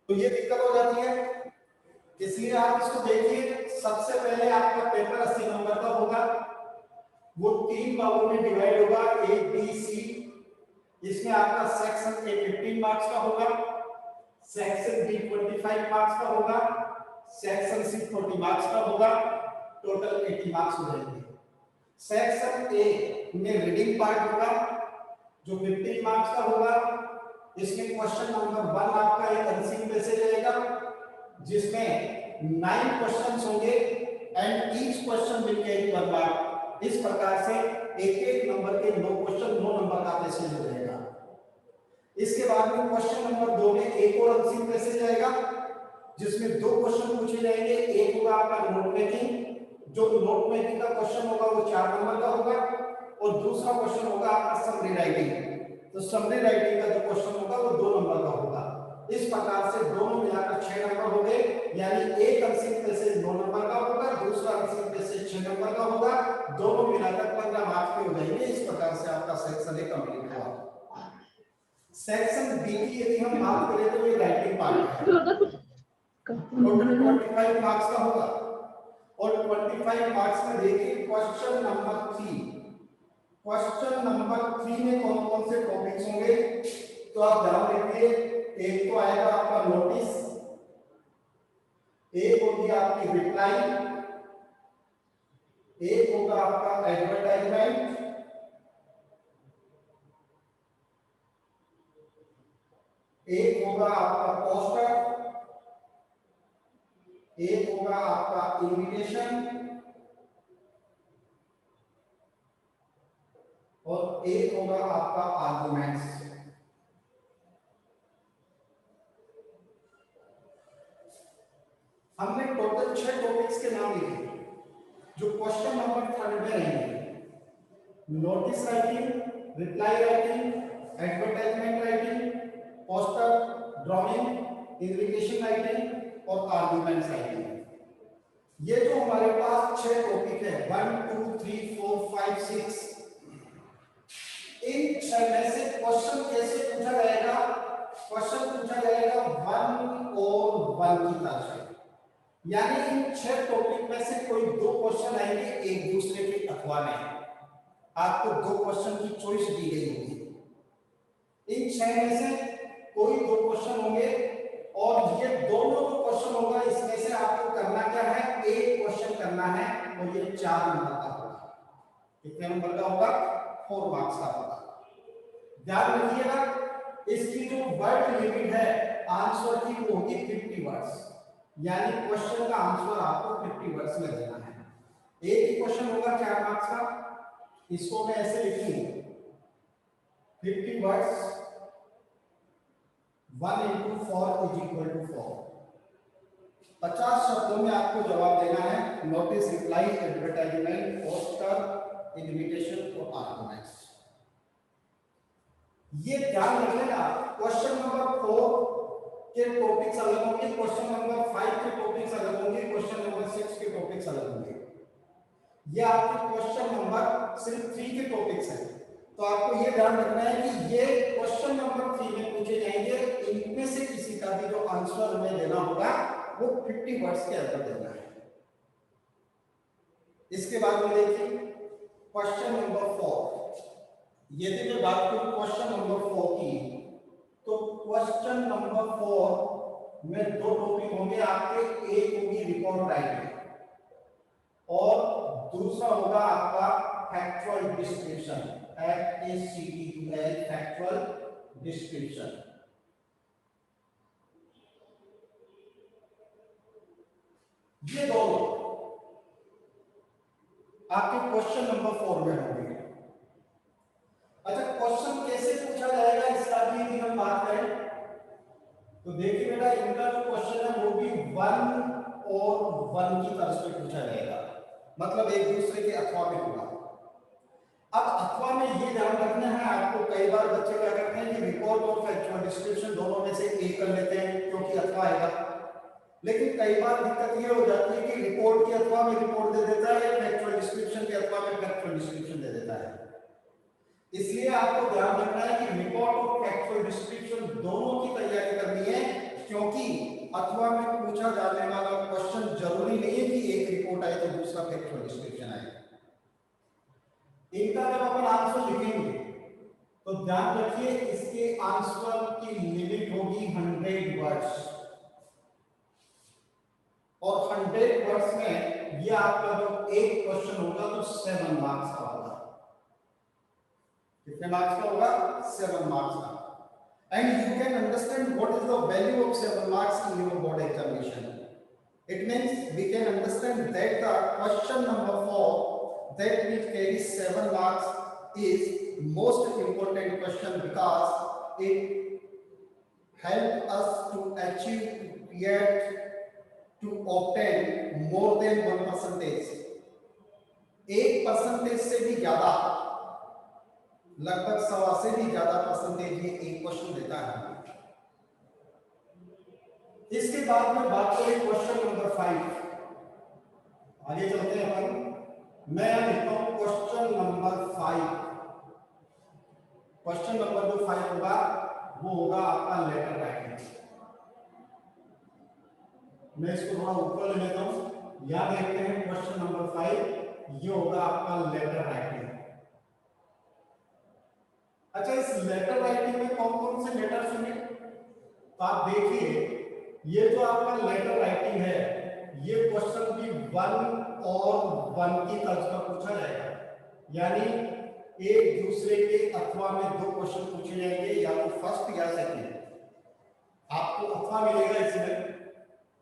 तो ये दिक्कत हो जाती है। इसलिए आप इसको देखिए, सबसे पहले आपका पेपर 80 नंबर का होगा, वो 3 भागों में डिवाइड होगा, ए बी सी। इसमें आपका सेक्शन ए 15 मार्क्स का होगा, सेक्शन बी 25 मार्क्स का होगा, सेक्शन सी 40 मार्क्स का होगा, टोटल 80 मार्क्स हो जाएंगे। सेक्शन ए में रीडिंग पार्ट होगा जो 15 मार्क्स का होगा। इसमें क्वेश्चन नंबर 1 आपका एक अनसीन पे से रहेगा, जिसमें 9 क्वेश्चंस होंगे and each question will carry 1 mark. इस प्रकार से एक एक नंबर के 9 क्वेश्चन 9 नंबर का पैसेज हो जाएगा। इसके बाद में क्वेश्चन नंबर 2 में एक और अनसीन पैसेज आएगा, जिसमें 2 क्वेश्चन पूछे जाएंगे। एक होगा आपका नोट मेकिंग, जो नोट मेकिंग का क्वेश्चन होगा वो 4 नंबर का होगा, और दूसरा क्वेश्चन होगा आपका समरी राइटिंग। तो समरी राइटिंग का जो क्वेश्चन होगा वो 2 नंबर का होगा। इस प्रकार से दोनों मिलाकर 6 नंबर हो गए, यानी एक अनसीन पैसेज 9 नंबर का होगा, दूसरा अनसीन पैसेज 6 नंबर का होगा, दोनों मिलाकर 15 मार्क्स के हो जाएंगे। इस प्रकार से आपका सेक्शन ए कंप्लीट हुआ। सेक्शन बी की यदि हम बात करें तो ये राइटिंग पार्ट है, टोटल 25 मार्क्स का होगा। और 25 मार्क्स में देखिए क्वेश्चन नंबर 3, क्वेश्चन नंबर 3 में कौन कौन से टॉपिक्स होंगे, तो आप ध्यान रखिए। एक तो आएगा आपका नोटिस, एक होगी आपकी रिप्लाई, एक होगा आपका एडवर्टाइजमेंट, एक होगा आपका पोस्टर, एक होगा आपका इन्विटेशन, और एक होगा आपका आर्गुमेंट्स। हमने टोटल 6 टॉपिक्स के नाम लिखे जो क्वेश्चन नंबर 3 में रहेंगे। Notice writing, reply writing, advertisement writing, poster drawing, invitation writing और आर्गुमेंट्स राइटिंग। ये जो हमारे पास 6 टॉपिक है 1 2 3 4 5 6, इन 6 में से क्वेश्चन कैसे पूछा जाएगा? क्वेश्चन पूछा जाएगा 1 और 1 की तरफ से, यानी इन 6 टॉपिक में से कोई 2 क्वेश्चन आएंगे एक दूसरे के अथवा में। आपको 2 क्वेश्चन की चॉइस दी गई होगी, इन 6 में से कोई 2 क्वेश्चन होंगे, और ये दोनों जो क्वेश्चन होगा इसमें से आपको करना क्या है, एक क्वेश्चन करना है, और ये 4 नंबर का होगा। कितने नंबर का होगा? 4 मार्क्स का होगा। ध्यान रखिएगा, इसकी जो वर्ड लिमिट है आंसर की वो होगी 50 वर्ड्स, यानी क्वेश्चन का आंसर आपको 50 वर्ड्स में देना है। एक ही क्वेश्चन होगा 4 मार्क्स का, इसको मैं ऐसे लिखूंगा 50 words 1 into 4 is equal to 4। 50 शब्दों में आपको जवाब देना है, notice, reply, advertisement, poster, invitation और आर्गुमेंट्स। ये ध्यान रख लेना। क्वेश्चन नंबर 4 के टॉपिक्स अलग होंगे, क्वेश्चन नंबर 5 के टॉपिक्स अलग होंगे, क्वेश्चन नंबर 6 के टॉपिक्स अलग होंगे। ये आपके क्वेश्चन नंबर सिर्फ 3 के टॉपिक्स हैं, तो आपको ये ध्यान रखना है कि ये क्वेश्चन नंबर 3 में पूछे जाएंगे, इनमें से किसी का भी जो आंसर हमें देना होगा वो 50 वर्ड्स के अंदर देना है। इसके बाद में देखिए क्वेश्चन नंबर 4। यदि मैं बात करूं क्वेश्चन नंबर 4 की, तो क्वेश्चन नंबर 4 में 2 टॉपिक होंगे आपके, एक होगी रिकॉर्ड राइटिंग और दूसरा होगा आपका factual description, FACTUL, factual description. ये दोनों आपके क्वेश्चन नंबर 4 में होंगे। अच्छा, क्वेश्चन कैसे पूछा जाएगा इसका भी यदि हम बात करें तो देखिए बेटा, इनका जो क्वेश्चन है वो भी 1 और 1 की तरफ से पूछा जाएगा, मतलब एक दूसरे के अथवा में होगा। अब अथवा में ये ध्यान रखना है आपको, कई बार बच्चे क्या करते हैं कि रिकॉर्ड और फैक्चुअल डिस्क्रिप्शन दोनों में से एक कर लेते हैं क्योंकि अथवा आएगा, लेकिन कई बार दिक्कत ये हो जाती है कि रिपोर्ट के अथवा में रिपोर्ट दे देता है या फैक्चुअल डिस्क्रिप्शन के अथवा में फैक्चुअल डिस्क्रिप्शन दे देता है। इसलिए आपको ध्यान रखना है कि रिपोर्ट और फैक्चुअल डिस्क्रिप्शन दोनों की तैयारी करनी है, क्योंकि अथवा में पूछा जाने वाला क्वेश्चन जरूरी नहीं है कि एक रिपोर्ट आए तो दूसरा फैक्चुअल डिस्क्रिप्शन आए। इनका जब अपन आंसर लिखेंगे तो ध्यान रखिए इसके आंसर की लिमिट होगी 100 वर्ड्स, और 100 वर्ड्स में ये आपका जो एक क्वेश्चन होगा तो 7 मार्क्स का होगा। कितने मार्क्स का होगा? 7 मार्क्स का। And you can understand what is the value of 7 marks in your board examination. It means we can understand that the question number 4 that will carry 7 marks is most important question because it helps us to achieve, to obtain more than 1%. 1% से भी ज्यादा, लगभग 1.25 से भी ज्यादा percentage ये एक question देता है। इसके बाद में बात करें क्वेश्चन नंबर 5। आगे चलते हैं अपन। मैं लिखता हूं क्वेश्चन नंबर 5। क्वेश्चन नंबर जो 5 होगा वो होगा आपका लेटर राइटिंग। मैं इसको थोड़ा ऊपर ले लेता हूं। याद रखते हैं क्वेश्चन नंबर 5 ये होगा आपका लेटर राइटिंग। अच्छा, इस लेटर राइटिंग में कौन कौन से लेटर्स होंगे? तो आप देखिए ये जो आपका लेटर राइटिंग है ये क्वेश्चन भी 1 और 1 की तर्ज पर पूछा जाएगा, यानी एक दूसरे के अथवा में 2 क्वेश्चन पूछे जाएंगे, या तो फर्स्ट या सेकंड। आपको अथवा मिलेगा इसमें,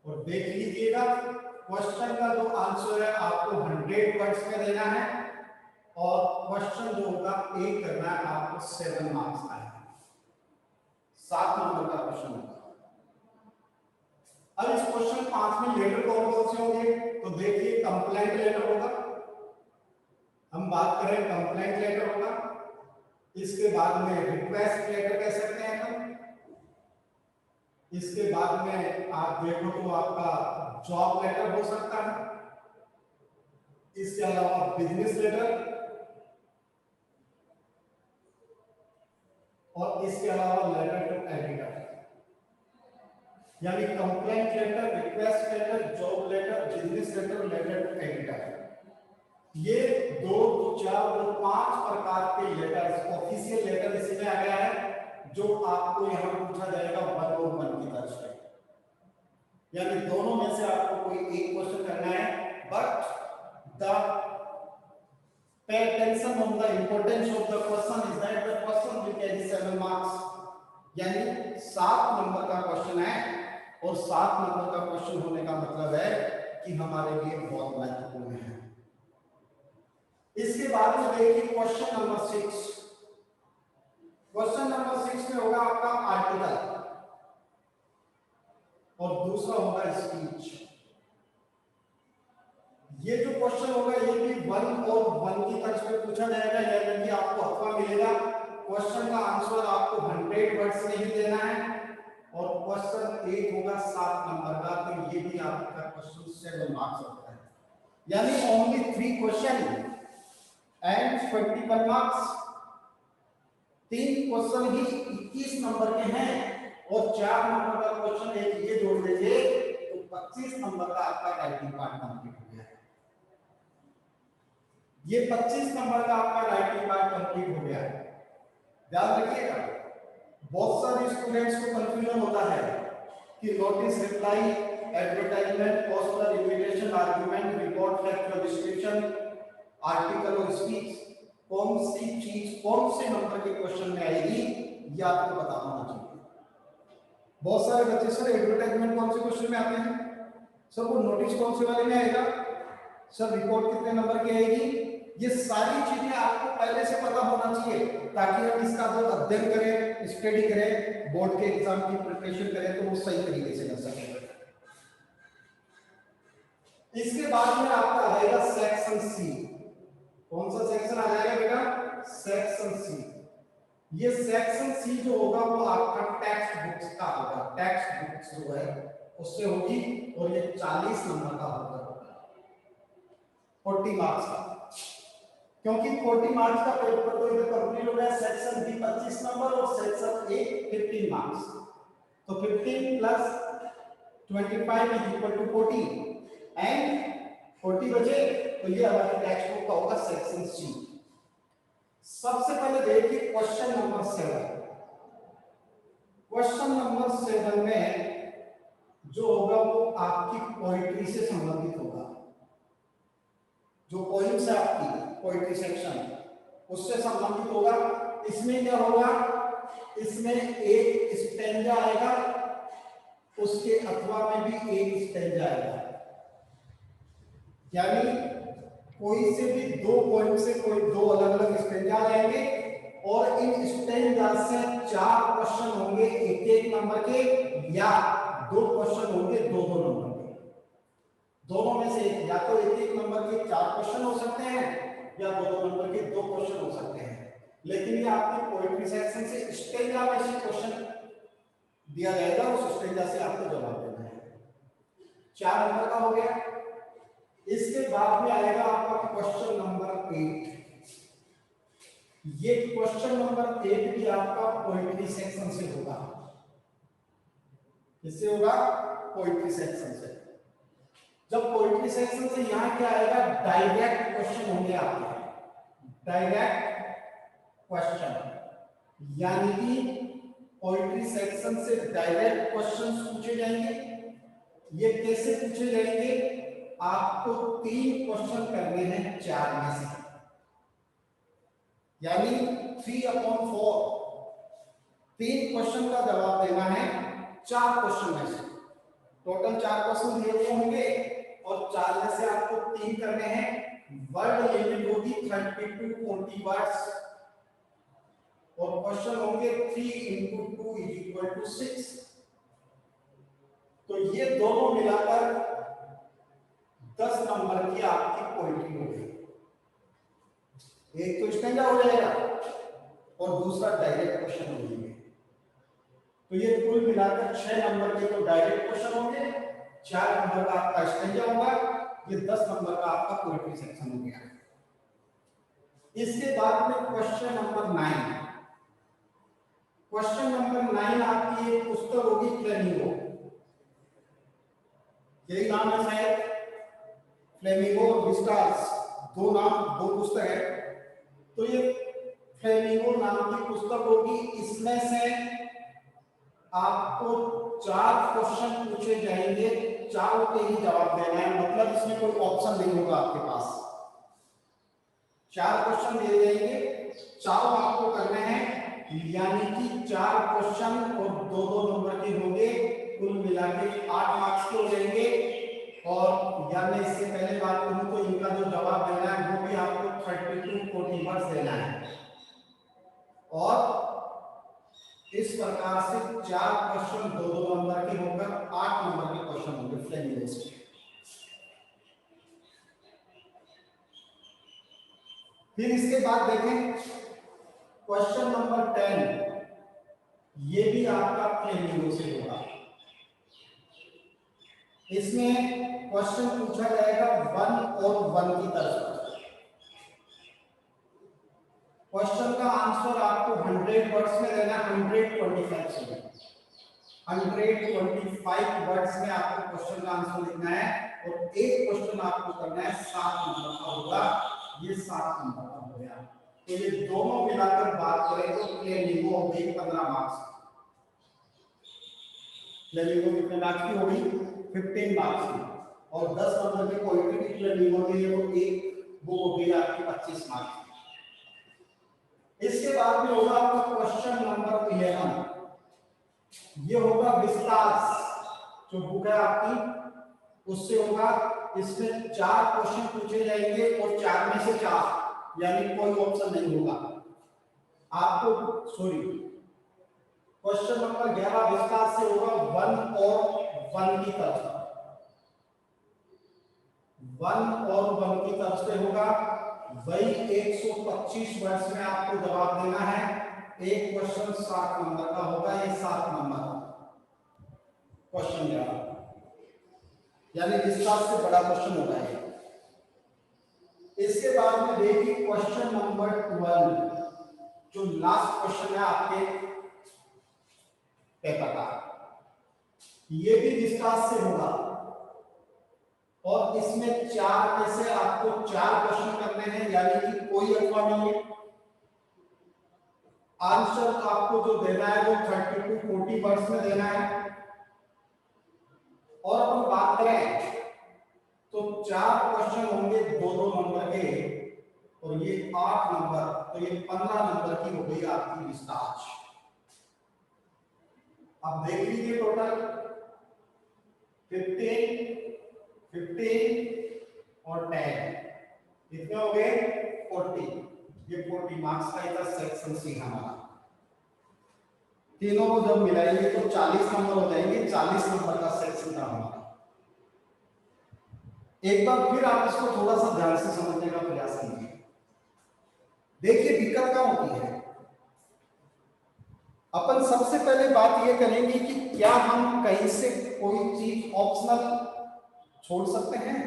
और देख लीजिएगा क्वेश्चन का जो आंसर है आपको 100 वर्ड्स में देना है, और क्वेश्चन जो होगा एक करना है आपको 7 मार्क्स का है, 7 नंबर का क्वेश्चन होगा। अब इस क्वेश्चन 5 में लेटर कौन कौन से होंगे? तो देखिए कंप्लेंट लेटर होगा, हम बात करें कंप्लेंट लेटर होगा। इसके बाद में रिक्वेस्ट लेटर कह सकते हैं हम। इसके बाद में आप देखो तो आपका जॉब लेटर हो सकता है। इसके अलावा बिजनेस लेटर, और इसके अलावा लेटर टू एडिटर, यानी complaint letter, request letter, job letter, business letter, letter to editor. ये 2, 4 और 5 प्रकार के लेटर्स, ऑफिशियल लेटर इसमें आ गया है जो आपको यहां पूछा जाएगा 1 और 1 की तरफ से, यानी दोनों में से आपको कोई एक क्वेश्चन करना है। But the pay attention on the importance of the question is that the question will carry 7 marks, यानी 7 नंबर का क्वेश्चन है, और 7 नंबर का क्वेश्चन होने का मतलब है कि हमारे लिए बहुत महत्वपूर्ण है। इसके बाद में देखिए क्वेश्चन नंबर 6। क्वेश्चन नंबर 6 में होगा आपका आर्टिकल, और दूसरा होगा स्पीच। ये जो क्वेश्चन होगा ये भी 1 और 1 की तर्ज पे पूछा जाएगा, यानी कि आपको अथवा मिलेगा। क्वेश्चन का आंसर आपको 100 वर्ड्स में ही देना है, और क्वेश्चन एक होगा 7 नंबर का, तो ये भी आपका क्वेश्चन 7 मार्क्स होता है, यानी only 3 question and 21 marks. 3 question he 21 number के हैं, और 4 नंबर का क्वेश्चन एक ये जोड़ दीजिए तो 25 नंबर का आपका राइटिंग पार्ट कंप्लीट हो गया। ये 25 नंबर का आपका राइटिंग पार्ट कंप्लीट हो गया है। ध्यान रखिएगा, बहुत सारे स्टूडेंट्स को कंफ्यूजन होता है कि notice, reply, advertisement, poster, invitation, argument, report, factual description, article और स्पीच कौन सी चीज कौन से नंबर के क्वेश्चन में आएगी, ये आपको पता होना चाहिए। बहुत सारे बच्चे सर एडवर्टाइजमेंट कौन से क्वेश्चन में आते हैं, सर वो नोटिस कौन से वाले में आएगा, सर रिपोर्ट कितने नंबर की आएगी। ये सारी चीजें आपको पहले से पता होना चाहिए, ताकि हम इसका जो अध्ययन करें, स्टडी करें, बोर्ड के एग्जाम की प्रिपरेशन करें तो वो सही तरीके से कर सकें। इसके बाद में आपका आएगा सेक्शन सी। कौन सा सेक्शन आ जाएगा बेटा? Section C. ये सेक्शन सी जो होगा वो आपका टेक्स्ट बुक्स का होगा, टेक्स्ट बुक्स जो है उससे होगी, और ये 40 नंबर का होगा, 40 मार्क्स का, क्योंकि 40 मार्क्स का पेपर तो इधर कंप्लीट हो गया। सेक्शन बी 25 नंबर और सेक्शन ए 15 मार्क्स। तो 15 plus 25 is equal to 40 and 40 बचे तो ये हमारे टेक्स्ट बुक का होगा सेक्शन सी। सबसे पहले देखिए क्वेश्चन नंबर 7। क्वेश्चन नंबर 7 में जो होगा वो आपकी पोइट्री से संबंधित होगा। जो पोइम्स है आपकी पोइट्री सेक्शन उससे संबंधित होगा। इसमें क्या होगा, इसमें एक स्टेंजा आएगा, उसके अथवा में भी एक स्टेंजा आएगा, यानी कोई से भी दो पॉइंट से कोई दो अलग अलग स्टेंजा आएंगे और इन स्टेंजा से 4 क्वेश्चन होंगे 1-1 नंबर के, या 2 क्वेश्चन होंगे 2-2 नंबर के। दोनों में से या तो 1-1 नंबर के 4 क्वेश्चन हो सकते हैं या 2-2 नंबर के 2 क्वेश्चन हो सकते हैं। लेकिन ये आपके पोएट्री सेक्शन से स्टेंजा में से क्वेश्चन दिया जाएगा, उस स्टेंजा से आपको जवाब देना है। 4 नंबर का हो गया। इसके बाद में आएगा आपका क्वेश्चन नंबर 8। ये क्वेश्चन नंबर 8 भी आपका पोएट्री सेक्शन से होगा। किससे होगा? पोएट्री सेक्शन से। जब पोएट्री सेक्शन से यहां क्या आएगा, डायरेक्ट क्वेश्चन होंगे आपके, डायरेक्ट क्वेश्चन, यानी कि पोएट्री सेक्शन से डायरेक्ट क्वेश्चंस पूछे जाएंगे। ये कैसे पूछे जाएंगे? आपको 3 क्वेश्चन करने हैं 4 में से, यानी 3/4। 3 क्वेश्चन का जवाब देना है 4 क्वेश्चन में से। टोटल 4 क्वेश्चन दिए हुए होंगे और 4 में से आपको 3 करने हैं। वर्ड लिमिट होगी 30 to 40 वर्ड्स और क्वेश्चन होंगे 3 × 2 = 6। तो ये दोनों मिलाकर 10 नंबर की आपकी पोएट्री हो गई। एक तो स्टैंडर्ड हो जाएगा और दूसरा डायरेक्ट क्वेश्चन हो जाएंगे। तो ये कुल मिलाकर 6 नंबर के तो डायरेक्ट क्वेश्चन होंगे, 4 नंबर का आपका स्टैंडर्ड होगा, ये 10 नंबर का आपका पोएट्री सेक्शन हो गया। इसके बाद में क्वेश्चन नंबर 9। क्वेश्चन नंबर 9 आपकी एक पुस्तक होगी फ्लेमिंगो, यही नाम है शायद, फ्लेमिंगो और विस्टास, दो पुस्तक है। तो ये फ्लेमिंगो नाम की पुस्तक होगी। इसमें से आपको 4 क्वेश्चन पूछे जाएंगे, चारों के ही जवाब देना है, मतलब इसमें कोई ऑप्शन नहीं होगा आपके पास। 4 क्वेश्चन दिए जाएंगे, चारों आपको करने हैं, यानी कि 4 क्वेश्चन और 2-2 नंबर के होंगे, कुल मिला के 8 मार्क्स के हो जाएंगे। और यानी इससे पहले बात करूं तो इनका जो जवाब देना है वो भी आपको 30 to 40 वर्ड्स देना है। और इस प्रकार से 4 क्वेश्चन 2-2 नंबर के होकर 8 नंबर के क्वेश्चन होंगे फ्लेमिंगो से। फिर इसके बाद देखें क्वेश्चन नंबर 10, ये भी आपका फ्लेमिंगो से होगा। इसमें क्वेश्चन पूछा जाएगा 1 और 1 की तरफ। क्वेश्चन का आंसर आपको 100 वर्ड्स में देना है, 125 से 125 वर्ड्स में आपको क्वेश्चन का आंसर लिखना है और एक क्वेश्चन आपको करना है 7 नंबर का होगा। ये 7 नंबर का हो गया। तो ये दोनों मिलाकर बात करें तो फ्लेमिंगो हो गई 15 मार्क्स। फ्लेमिंगो कितने मार्क्स की होगी? 15 मार्क्स की। और 10 नंबर की पोएट्री की फ्लेमिंगो के लिए वो हो गई आपकी 25 मार्क्स। इसके बाद में होगा आपका क्वेश्चन नंबर 11। ये होगा विस्तास, जो बुक है आपकी उससे होगा। इसमें 4 क्वेश्चन पूछे जाएंगे और 4 में से 4, यानी कोई ऑप्शन नहीं होगा आपको। सॉरी, क्वेश्चन नंबर 11 विस्तास से होगा 1 और 1 की तरफ, 1 और 1 की तरफ से होगा। वही 125 वर्ड्स में आपको जवाब देना है। एक क्वेश्चन 7 नंबर का होगा, ये 7 नंबर क्वेश्चन 11, यानी विस्तार से बड़ा क्वेश्चन होगा ये। इसके बाद में देखिए क्वेश्चन नंबर 12, जो लास्ट क्वेश्चन है आपके पेपर का। ये भी डिस्कास से होगा और इसमें 4 में से आपको 4 क्वेश्चन करने हैं, यानी कि कोई अथवा नहीं है। आंसर आपको जो देना है वो 30 to 40 वर्ड्स में देना है। और अपन बात करें तो 4 क्वेश्चन होंगे 2-2 नंबर के, और ये 8 नंबर, तो ये 15 नंबर की हो गई आपकी डिस्चार्ज। अब देख लीजिए टोटल 15, 15 और 10 कितने हो गए 40। ये 40 मार्क्स का इधर सेक्शन सी हमारा। तीनों को जब मिलाएंगे तो 40 नंबर हो जाएंगे, 40 नंबर का सेक्शन था हमारा। एक बार फिर आप इसको थोड़ा सा ध्यान से समझने का प्रयास कीजिए। देखिए दिक्कत क्या होती है, अपन सबसे पहले बात ये करेंगे कि क्या हम कहीं से कोई चीज ऑप्शनल छोड़ सकते हैं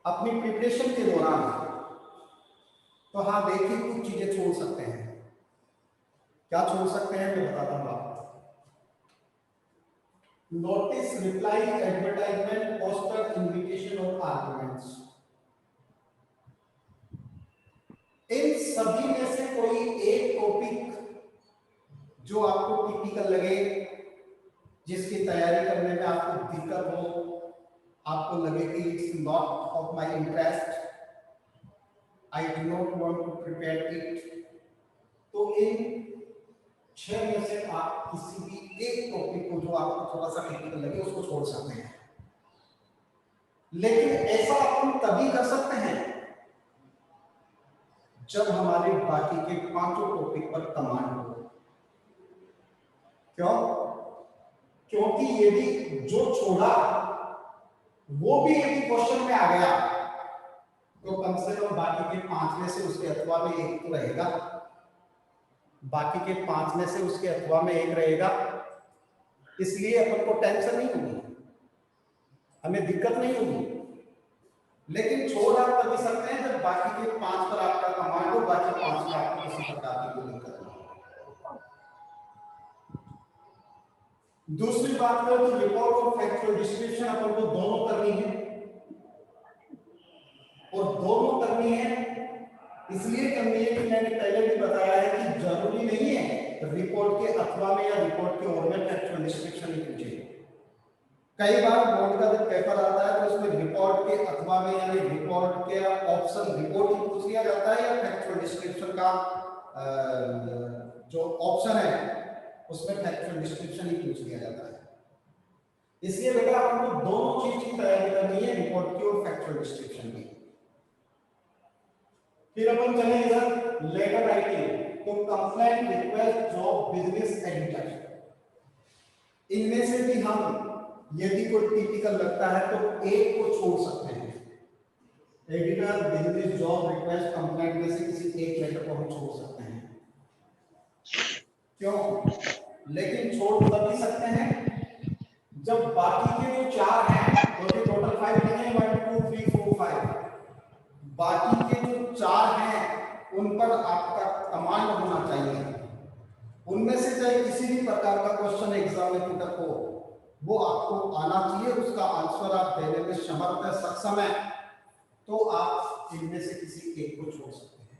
अपनी प्रिपरेशन के दौरान। तो हाँ देखिए कुछ चीजें छोड़ सकते हैं। क्या छोड़ सकते हैं मैं बताता हूं आपको। Notice, reply, advertisement, poster, invitation और आर्गुमेंट्स, इन सभी में से कोई एक टॉपिक जो आपको टिपिकल लगे, जिसकी तैयारी करने में आपको दिक्कत हो, आपको लगे कि it's not of my interest, I do not want to prepare it, तो इन 6 में से आप किसी भी एक टॉपिक को जो आपको थोड़ा सा टिपिकल लगे उसको छोड़ सकते हैं। लेकिन ऐसा अपन तभी कर सकते हैं जब हमारे बाकी के 5 टॉपिक पर कमांड हो। क्यों? क्योंकि यदि जो छोड़ा वो भी यदि क्वेश्चन में आ गया तो कम से कम बाकी के 5 में से उसके अथवा में एक तो रहेगा, बाकी के 5 में से उसके अथवा में एक रहेगा। इसलिए अपन को टेंशन नहीं होगी, हमें दिक्कत नहीं होगी। लेकिन छोड़ आप तभी सकते हैं जब बाकी के 5 पर आपका कमांड हो, बाकी 5 में आपको किसी प्रकार की कोई दिक्कत नहीं हो। दूसरी बात करें तो रिपोर्ट और फैक्चुअल डिस्क्रिप्शन अपन को दोनों करनी है, और दोनों करनी है इसलिए करनी है कि मैंने पहले भी बताया है कि जरूरी नहीं है रिपोर्ट के अथवा में या रिपोर्ट के और में फैक्चुअल डिस्क्रिप्शन ही पूछे। कई बार बोर्ड का जब पेपर आता है तो उसमें रिपोर्ट के अथवा में यानी रिपोर्ट के ऑप्शन रिपोर्ट ही पूछ लिया जाता है, या फैक्चुअल डिस्क्रिप्शन का जो ऑप्शन है उसमें फैक्चुअल डिस्क्रिप्शन ही पूछ लिया जाता है। इसलिए बेटा आपको दोनों चीज की तैयारी करनी है, रिपोर्ट की और फैक्चुअल डिस्क्रिप्शन की। फिर अपन चले इधर लेटर राइटिंग, तो complaint, request, job, business, editor, इनमें से भी हम यदि कोई टिपिकल लगता है तो एक को छोड़ सकते हैं। Editor, business, job, request, complaint में से किसी एक लेटर को हम छोड़ सकते हैं। क्यों? लेकिन छोड़ तभी सकते हैं जब बाकी के जो 4 हैं, क्योंकि टोटल 5 नहीं है, 1 2 3 4 5, बाकी के जो 4 हैं उन पर आपका कमांड होना चाहिए। उनमें से चाहे किसी भी प्रकार का क्वेश्चन एग्जाम में पुट हो, वो आपको आना चाहिए, उसका आंसर आप देने में समर्थ है, सक्षम है, तो आप इनमें से किसी एक को छोड़ सकते हैं।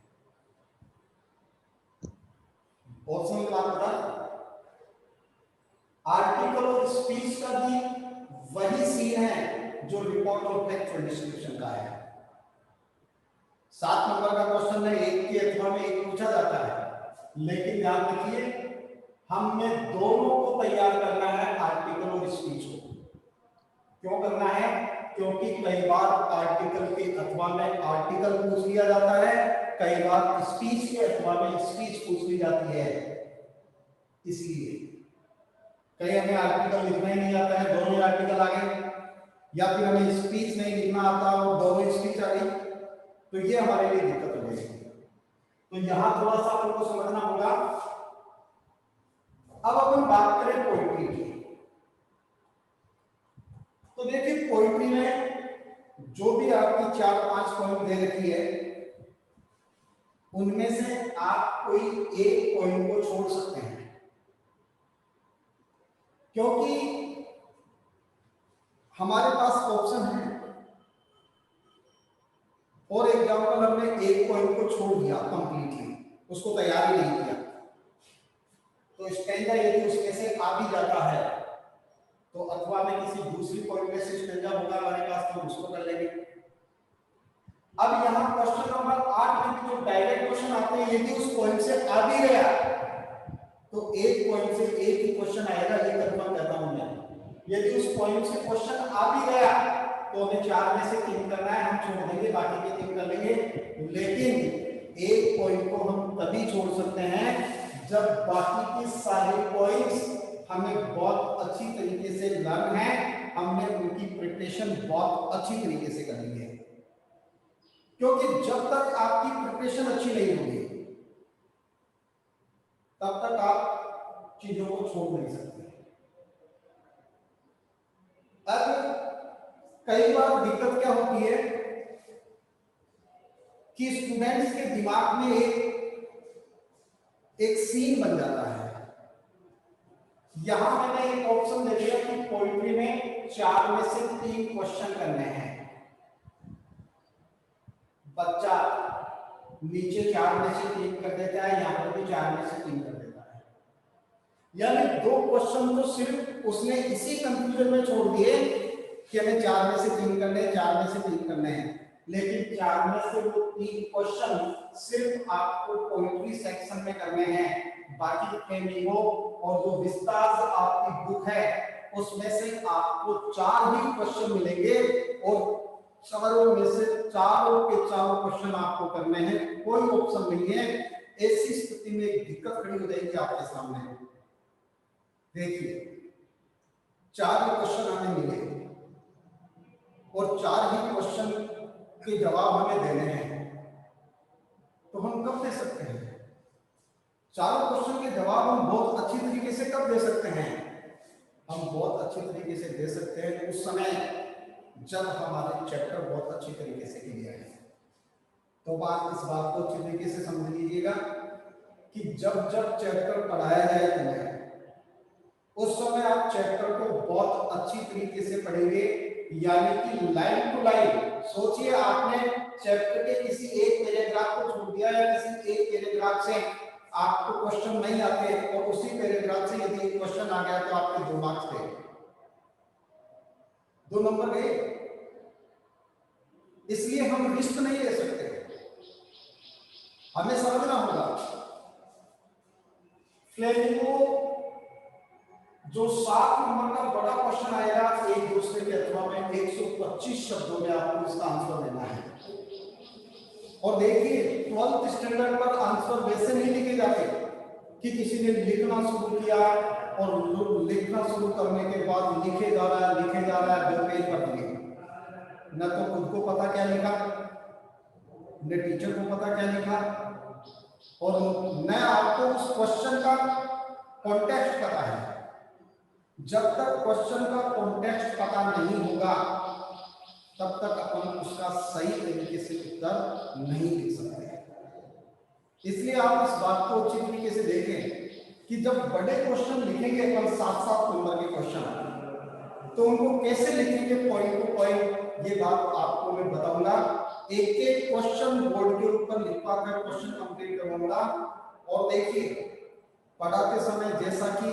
बहुत समझ बात बता। आर्टिकल और स्पीच का भी वही सीन है जो रिपोर्ट और फैक्चुअल डिस्क्रिप्शन का है। 7 नंबर का क्वेश्चन है, एक के अथवा में एक पूछा जाता है, लेकिन ध्यान रखिए हमें दोनों को तैयार करना है, आर्टिकल और स्पीच को। क्यों करना है? क्योंकि कई बार आर्टिकल के अथवा में आर्टिकल पूछ लिया जाता है, कई बार स्पीच के अथवा में स्पीच पूछ ली जाती है। इसलिए कहीं हमें आर्टिकल लिखना ही नहीं आता है, दोनों आर्टिकल आ गए, या फिर हमें स्पीच नहीं लिखना आता और दोनों स्पीच आ गई, तो ये हमारे लिए दिक्कत हो जाएगी। तो यहां थोड़ा सा आपको समझना होगा। अब अपन बात करें पोइट्री की, तो देखिए पोइट्री में जो भी आपकी 4-5 पॉइंट दे रखी है, उनमें से आप कोई एक पॉइंट को छोड़ सकते हैं। क्योंकि हमारे पास ऑप्शन है। फॉर एग्जाम्पल हमने एक पॉइंट को छोड़ दिया कंप्लीटली, उसको तैयार ही नहीं किया, तो स्टैंजा यदि उसमें से आ भी जाता है तो अथवा में किसी दूसरी पॉइंट में से स्टैंजा होगा हमारे पास, तो उसको कर लेंगे। अब यहाँ क्वेश्चन नंबर 8 में जो डायरेक्ट क्वेश्चन आते हैं, यदि उस पॉइंट से आ भी गया तो एक पॉइंट से एक ही क्वेश्चन आएगा, ये कंफर्म करता हूं मैं। यदि उस पॉइंट से क्वेश्चन आ भी गया तो हमें 4 में से 3 करना है, हम छोड़ देंगे, बाकी के 3 कर लेंगे। लेकिन एक पॉइंट को हम तभी छोड़ सकते हैं जब बाकी के सारे पॉइंट्स हमें बहुत अच्छी तरीके से लर्न है, हमने उनकी प्रिपरेशन बहुत अच्छी तरीके से कर ली है। क्योंकि जब तक आपकी प्रिपरेशन अच्छी नहीं होगी तब तक आप चीजों को छोड़ नहीं सकते। अब कई बार दिक्कत क्या होती है कि स्टूडेंट्स के दिमाग में एक सीन बन जाता है। यहां मैंने एक ऑप्शन दे दिया कि पोइट्री में 4 में से 3 क्वेश्चन करने हैं। बच्चा नीचे 4 में से 3 कर देता है, यहां पर भी 4 में से 3 कर देता है। यानी 2 क्वेश्चन तो सिर्फ उसने इसी कंफ्यूजन में छोड़ दिए कि हमें 4 में से 3 करने हैं, 4 में से 3 करने हैं। लेकिन 4 में से वो 3 क्वेश्चन सिर्फ आपको पोइट्री सेक्शन में करने हैं। बाकी फ्लेमिंगो और जो विस्तार आपकी बुक है उसमें से आपको 4 ही क्वेश्चन मिलेंगे और चारों में से चारों के चारों क्वेश्चन आपको करने हैं, कोई ऑप्शन नहीं है। ऐसी स्थिति में एक दिक्कत खड़ी हो जाएगी आपके सामने। देखिए 4 क्वेश्चन हमें मिले और 4 ही क्वेश्चन के जवाब हमें देने हैं, तो हम कब दे सकते हैं? चारों क्वेश्चन के जवाब हम बहुत अच्छी तरीके से कब दे सकते हैं? हम बहुत अच्छी तरीके से दे सकते हैं उस समय जब हमारे चैप्टर बहुत अच्छी तरीके से क्लियर है। तो इस बात को अच्छी तरीके से समझ लीजिएगा कि जब जब चैप्टर पढ़ाया जाए तुम्हें, उस समय आप चैप्टर को बहुत अच्छी तरीके से पढ़ेंगे, यानी कि लाइन टू लाइन। सोचिए आपने चैप्टर के किसी एक पैराग्राफ को छोड़ दिया या किसी एक पैराग्राफ से आपको क्वेश्चन नहीं आते और उसी पैराग्राफ से यदि एक क्वेश्चन आ गया तो आपके 2 मार्क्स गए, 2 नंबर गए। इसलिए हम रिस्क नहीं ले सकते, हमें समझना होगा। फ्लेमिंगो जो 7 नंबर का बड़ा क्वेश्चन आएगा एक दूसरे के अथवा में 125 शब्दों में आपको इसका आंसर देना है। और देखिए 12th स्टैंडर्ड पर आंसर वैसे नहीं लिखे जाते कि किसी ने लिखना शुरू किया और लिखना शुरू करने के बाद लिखे जा रहा है 2 पेज पर दिए, न तो खुद को पता क्या लिखा, न टीचर को पता क्या लिखा, और न आपको उस क्वेश्चन का कॉन्टेक्स्ट पता है। जब तक क्वेश्चन का कॉन्टेक्स्ट पता नहीं होगा तब तक अपन उसका सही तरीके से उत्तर नहीं लिख सकते। इसलिए आप इस बात को अच्छी तरीके से देखें कि जब बड़े क्वेश्चन लिखेंगे अपन 7-7 नंबर के क्वेश्चन, तो उनको कैसे लिखेंगे पॉइंट टू पॉइंट, ये बात आपको मैं बताऊंगा। एक एक क्वेश्चन बोर्ड के ऊपर लिखवा कर क्वेश्चन कंप्लीट करवाऊंगा। और देखिए पढ़ाते समय जैसा कि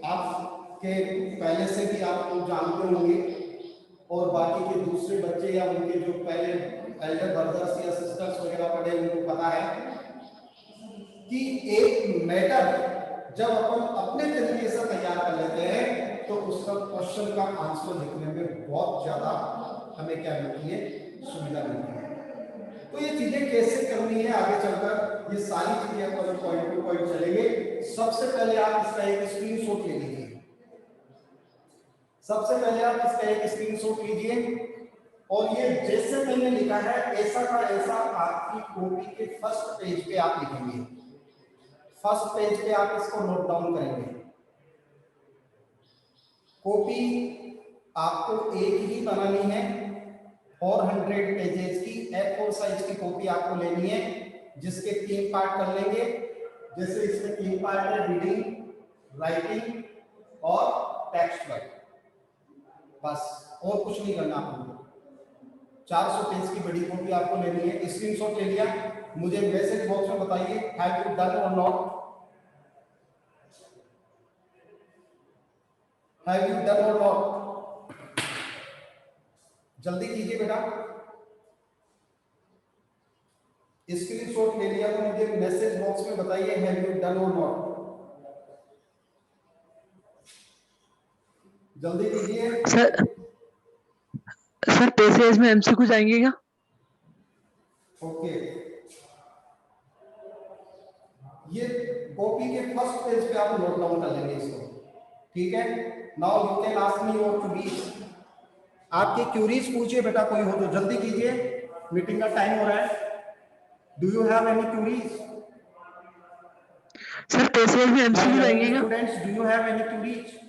आपके पहले से भी आप लोग जानते होंगे और बाकी के दूसरे बच्चे या उनके जो पहले एल्डर ब्रदर्स या सिस्टर्स वगैरह पढ़े उनको पता है कि एक मैटर जब अपन अपने तरीके से तैयार कर लेते हैं तो उसका क्वेश्चन का आंसर लिखने में बहुत ज्यादा हमें क्या मिलती है, सुविधा मिलती है। तो ये चीजें कैसे करनी है आगे चलकर, ये सारी चीजें अपन पॉइंट टू पॉइंट चलेंगे। सबसे पहले आप इसका एक स्क्रीनशॉट ले लीजिए। सबसे पहले आप इसका एक स्क्रीनशॉट लीजिए और ये जैसे मैंने लिखा है ऐसा का ऐसा आपकी कॉपी के फर्स्ट पेज पे आप लिखेंगे। फर्स्ट पेज पे आप इसको नोट डाउन करेंगे। कॉपी आपको एक ही बनानी है, 400 पेजेस की A4 साइज की कॉपी आपको लेनी है, जिसके 3 पार्ट कर लेंगे। जैसे इसमें 3 पार्ट है, रीडिंग, राइटिंग और टेक्स्ट वर्क, बस और कुछ नहीं करना आपको। 400 पेज की बड़ी कॉपी आपको लेनी है। स्क्रीनशॉट ले लिया, मुझे मैसेज बॉक्स में बताइए हैव यू डन और नॉट, हैव यू डन और नॉट, जल्दी कीजिए बेटा। स्क्रीनशॉट ले लिया तो मुझे मैसेज बॉक्स में बताइए हैव यू डन और नॉट, जल्दी कीजिए। सर पेसेज में एमसीक्यू जाएंगे क्या? ओके, ये कॉपी के फर्स्ट पेज पे आप नोट डाउन कर लेंगे इसको, ठीक है। Now you can ask me your queries, आपके क्यूरीज पूछिए बेटा, कोई हो तो जल्दी कीजिए, मीटिंग का टाइम हो रहा है। Do you have any curies? Sir passage में एमसीक्यू जाएंगे क्या? Students, do you have any curies?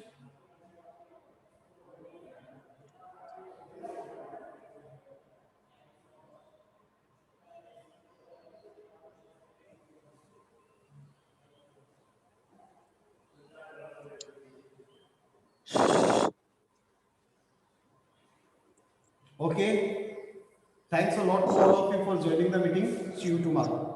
Okay, thanks a lot to all of you for joining the meeting. See you tomorrow.